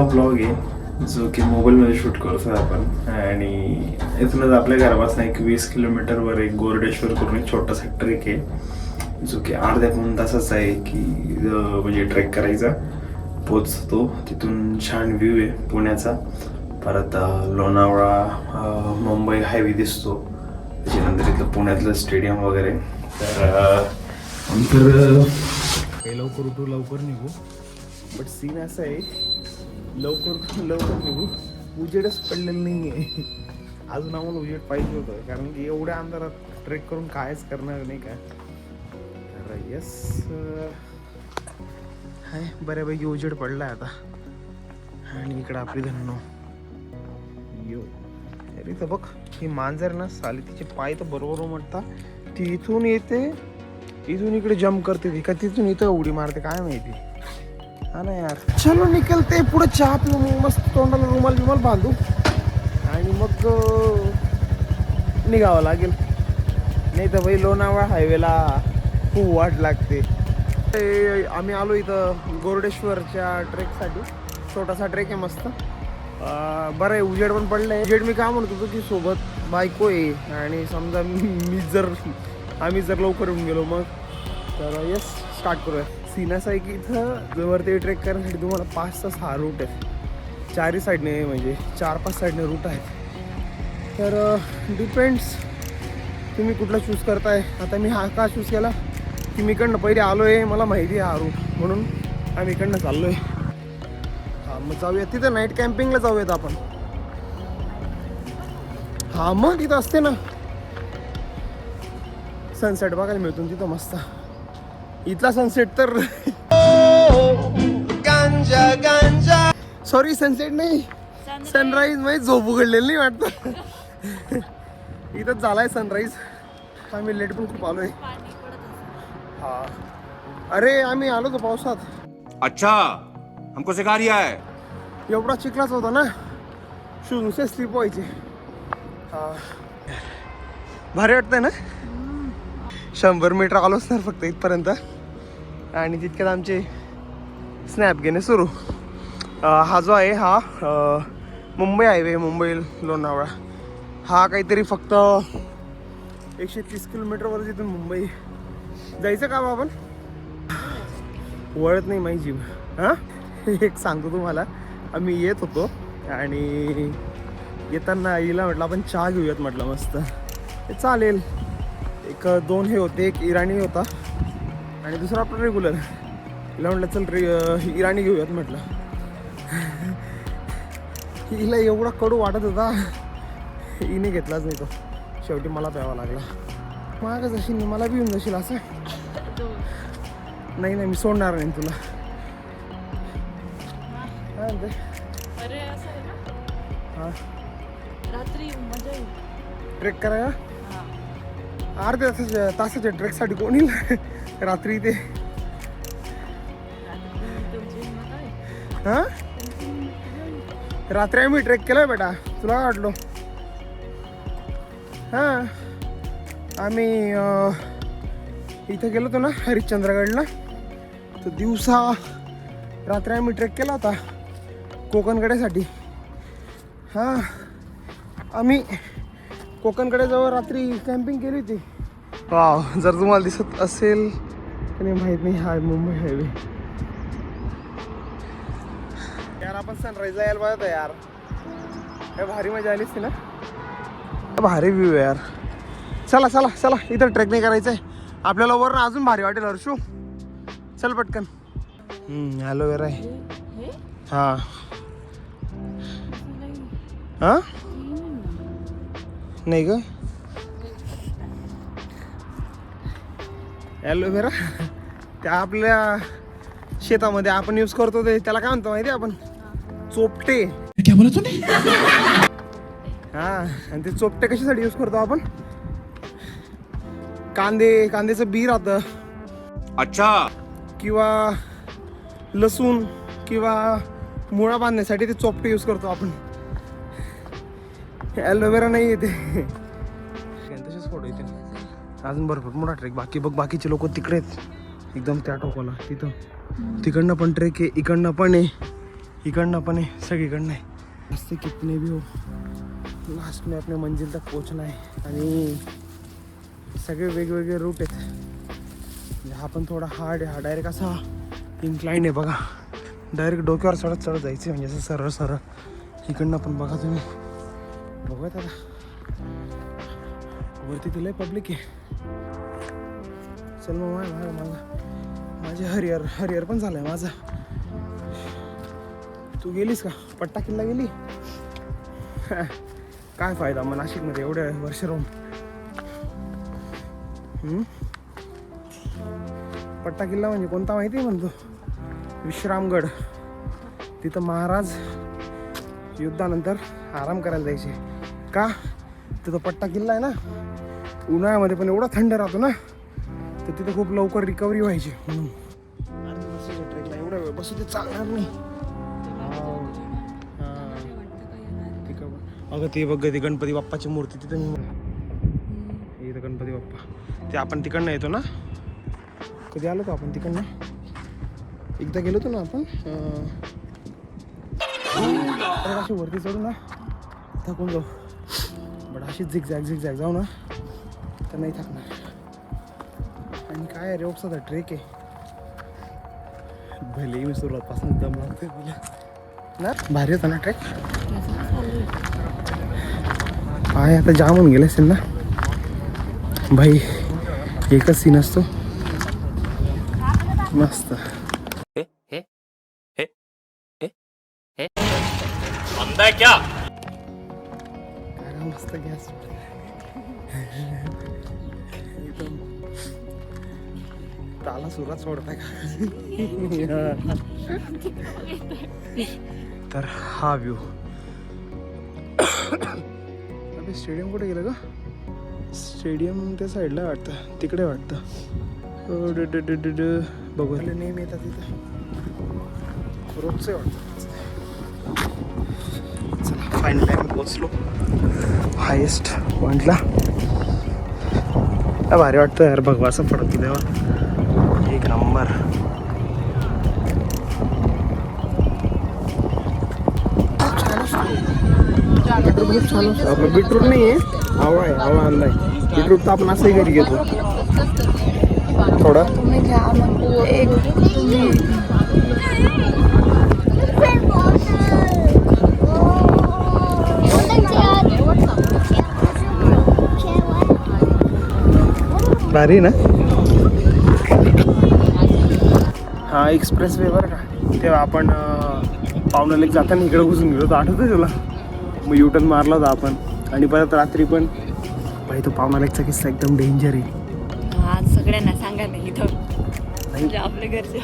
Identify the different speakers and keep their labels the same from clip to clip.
Speaker 1: Blog आहे जो की मोबाईलमध्ये शूट करतोय आपण. आणि इथूनच आपल्या घरापासून एक 20 किलोमीटरवर एक गोरडेश्वर करून एक छोटासा ट्रेक आहे जो की अर्ध्या पाऊण तासाचा आहे की म्हणजे ट्रेक करायचा. पोचतो तिथून छान व्ह्यू आहे पुण्याचा. परत लोणावळा मुंबई हायवे दिसतो. त्याच्यानंतर इथलं पुण्यातलं स्टेडियम वगैरे. तर लवकर उठू लवकर निघू. बट सीन असं आहे लवकर निघू उजेडच पडलेलं नाही आहे. अजून आम्हाला उजेड पाहिजे होतं कारण की एवढ्या अंधारात ट्रेक करून कायच करणार नाही का. तर यस हाय बऱ्यापैकी उजेड पडलाय आता. आणि इकडं आपली धन्नो यो अरे तर बघ ही मांजर ना साली तिचे पाय तर बरोबर उमटता. ती इथून येते इथून इकडे जम्प करते ती का तिथून इथं उडी मारते काय माहिती. हा ना यार चलो निकलते पुढे चहा पिऊ मस्त तोंडाला रुमाल बांधू आणि मग निघावं लागेल. नाही तर भाई लोणावळा हायवेला खूप वाट लागते. आम्ही आलो इथं गोरडेश्वरच्या ट्रेकसाठी. छोटासा ट्रेक आहे मस्त. बरं आहे उजेड पण पडलंय. उजेड मी काय म्हणत होतो की सोबत बायको आहे आणि समजा आम्ही जर लवकर येऊन गेलो मग तर यस स्टार्ट करूया. सीन असं आहे की इथं वरती ट्रेक करण्यासाठी तुम्हाला 5 तास हा रूट आहे. चारही साईडने म्हणजे 4-5 साईडने रूट आहेत. तर डिपेंड्स तुम्ही कुठला चूज करताय. आता मी हा का चूज केला की मी इकडनं पहिले आलो आहे मला माहिती आहे हा रूट म्हणून आम्ही इकडनं चाललो आहे. हां मग जाऊया तिथं नाईट कॅम्पिंगला जाऊयात आपण. हां मग तिथं असते ना सनसेट बघायला मिळतो तिथं मस्त. इथला सनसेट तर सॉरी सनसेट नाही सनराईज म्हणजे झोप उघडलेली नाही वाटतं. इथंच झालाय सनराईज. आम्ही लेट पण खूप आलोय. हा अरे आम्ही आलो तो पावसात.
Speaker 2: अच्छा हमको सिखा रिया है.
Speaker 1: एवढा चिखलाच होता ना शूज नुसते स्लिप व्हायचे. हा भारी वाटतंय ना. 100 मीटर आलो असणार फक्त इथपर्यंत आणि तितक्यात आमचे स्नॅप घेणे सुरू. हा जो आहे हा मुंबई हायवे मुंबई लोणावळा हा काहीतरी फक्त 130 किलोमीटरवर तिथून मुंबई जायचं का आपण. वळत नाही माझी जीव. हां एक सांगतो तुम्हाला आम्ही येत होतो आणि येताना आईला म्हटलं आपण चहा घेऊयात म्हटलं मस्त. ते चालेल. 1-2 हे होते. एक इराणी होता आणि दुसरा आपला रेग्युलर. हिला म्हटलं चल इराणी घेऊयात म्हटलं. हिला एवढा कडू वाटत होता हिने घेतलाच नाही तो. शेवटी मला प्यावा लागला. मागच जाशील मला बी येऊन जाशील असं. नाही मी सोडणार नाही तुला. काय म्हणते
Speaker 3: अरे असं आहे ना
Speaker 1: हां
Speaker 3: रात्री मजा येईल
Speaker 1: ट्रेक करायला. अर्ध्या तासाच्या ट्रेकसाठी कोण येईल रात्री ते. हां रात्री आम्ही ट्रेक केलाय बेटा तुला काय वाटलो. हां आम्ही इथं गेलो होतो ना हरिश्चंद्रगडला तर दिवसा रात्री आम्ही ट्रेक केला होता कोकणकड्यासाठी. हां आम्ही कोकणकड्याजवळ रात्री कॅम्पिंग केली होती. वाव जर तुम्हाला दिसत असेल की नाही माहीत नाही हा मुंबई हायवे. यार आपण सनराईजला यायला पाहिजे होतं यार. काय भारी मजा आली असती ना. भारी व्ह्यू आहे यार. चला चला चला इथं ट्रेक नाही करायचं आहे आपल्याला. वरून अजून भारी वाटेल हर्षू. चल पटकन. ॲलोवेरा आहे. हां हां नाही ग ॲलोवेरा त्या आपल्या शेतामध्ये आपण यूज करतो ते त्याला काय म्हणतो माहिती आहे आपण चोपटे.
Speaker 4: क्या बोला तूने.
Speaker 1: हां आणि ते चोपटे कशासाठी यूज करतो आपण. कांद्याचं बी राहतं.
Speaker 2: अच्छा
Speaker 1: किंवा लसूण किंवा मुळा बांधण्यासाठी ते चोपटे यूज करतो आपण. ॲलोवेरा नाही येते. तसेच फोटो येते. अजून भरपूर मोठा ट्रेक बाकी. बघ बाकीचे लोक तिकडे आहेत एकदम त्या टोकाला तिथं. तिकडनं पण ट्रेक आहे इकडनं पण आहे इकडनं पण आहे, सगळीकडनं आहे. रस्ते कितने भी हो, लास्ट में अपने मंजिल तक पोहोचना आहे. आणि सगळे वेगवेगळे रूट आहेत. म्हणजे हा पण थोडा हार्ड आहे, हा डायरेक्ट असा इन्क्लाइन आहे बघा. डायरेक्ट डोक्यावर चढत चढत जायचं म्हणजे असं सरळ सरळ. इकडनं पण बघा तुम्ही, बघत आता वरती तुला पब्लिक आहे. चल मग माझे हरिहर पण झालंय माझं. तू गेलीस का? पट्टा किल्ला गेली? काय फायदा मग नाशिकमध्ये एवढ्या वर्ष राहून. पट्टा किल्ला म्हणजे कोणता माहिती आहे म्हणतो? विश्रामगड. तिथं महाराज युद्धानंतर आराम करायला जायचे. का? तिथं पट्टा किल्ला आहे ना, उन्हाळ्यामध्ये पण एवढा थंड राहतो ना, तर तिथं खूप लवकर रिकव्हरी व्हायची म्हणून. ट्रेकला एवढा वेळ बसू ते चालणार नाही. अगं ते बघ ती गणपती बाप्पाची मूर्ती तिथं. इथं गणपती बाप्पा. ते आपण तिकडनं येतो ना, कधी आलो तो आपण तिकडनं? एकदा गेलो होतो ना आपण. अशी वरती चढू ना थकून जाऊ, बट अशी झिकझॅक जाऊ ना तर नाही थकणार. आणि काय रेवटचा ट्रेक आहे. भले मी सुरुवातपासून दम लागतोय मला ना. भारी होता ना ट्रेक. पाय आता जाम होऊन गेले असेल ना भाई. एकच सीन असतो मस्त.
Speaker 4: क्या
Speaker 1: काय मस्त गॅस. ताला सुरात सोडताय का? तर हा व्ह्यू. अबे स्टेडियम कुठे गेलं का? स्टेडियम त्या साईडला वाटतं, तिकडे वाटतं. बघू नेहमी येतात तिथं, रोजचं वाटतं. चला फायनली आम्ही पोचलो हायेस्ट पॉईंटला. भारी वाटतं यार, भगवा असं पडतो तेव्हा. एक नंबर. खूप छान असतं. आपलं बीटरूट नाही आहे, आवळा आहे. आवळा आणलाय. बीटरूट तर आपण असंही घरी घेतो थोडा. भारी ना. हा एक्सप्रेस वे बरं का. तेव्हा आपण पावनालेक जाताना इकडे घुसून गेलो होतो, आठवतं तुला? मग युटर्न मारला होता आपण. आणि परत रात्री पण भाई तो पावनालेकचा किस्सा एकदम डेंजर आहे.
Speaker 3: हा सगळ्यांना सांगा नाही इथं. म्हणजे आपल्या घरचे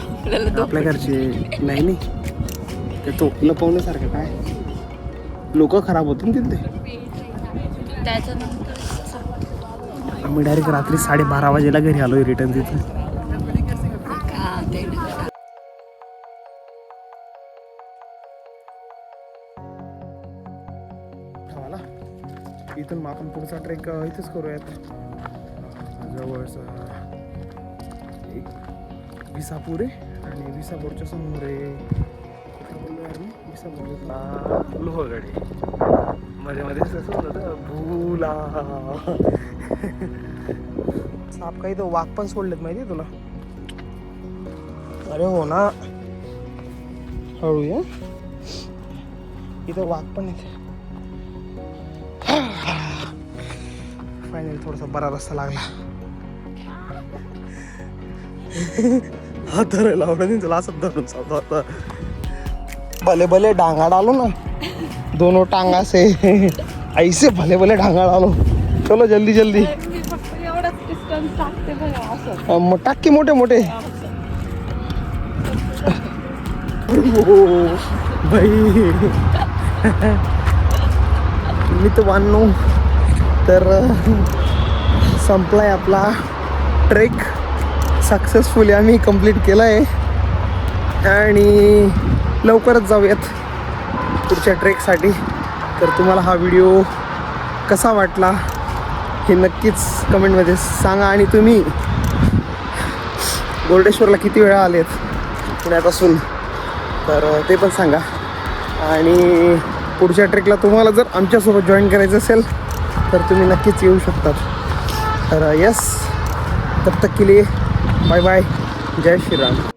Speaker 1: आपल्या घरचे नाही ते तो लपवण्यासारखं काय. लोक खराब होते ना तिथे.
Speaker 3: त्याच्यानंतर
Speaker 1: आम्ही डायरेक्ट रात्री 12:30 वाजेला घरी आलो रिटर्न तिथं. इथून मग आपण पुढचा ट्रेक इथेच करूयात. जवळच एक विसापूर आहे आणि विसापूरच्या समोर आहे कुठं बोललो यार मी, विसापूर लोहगड. मध्ये मध्ये असं होतं भूला. साप काही तो वाघ पण सोडलेत माहिती आहे तुला? अरे हो ना, हळू या. इथं वाघ पण येते. फायनली थोडासा बरा रस्ता लागला. हा धरायला आवडत नाही तुला असं धरून चालतो आता. भले भले डांगा डालो ना, दोनों टांगा से ऐसे भले भले डांगा डालो. चलो जल्दी जल्दी.
Speaker 3: मी फक्त एवढाच डिस्टन्स टाकते बघा असं.
Speaker 1: मग टाक की मोठे मोठे. भाई मी तर वाढलो. तर संपलाय आपला ट्रेक. सक्सेसफुली आम्ही कंप्लीट केला आहे आणि लवकरच जाऊयात पुढच्या ट्रेकसाठी. तर तुम्हाला हा व्हिडिओ कसा वाटला हे नक्कीच कमेंटमध्ये सांगा. आणि तुम्ही मुर्डेश्वरला किती वेळा आलेत पुण्यापासून तर ते पण सांगा. आणि पुढच्या ट्रेकला तुम्हाला जर आमच्यासोबत जॉईन करायचं असेल तर तुम्ही नक्कीच येऊ शकतात. तर यस, तब तक के लिए बाय बाय, जय श्री राम.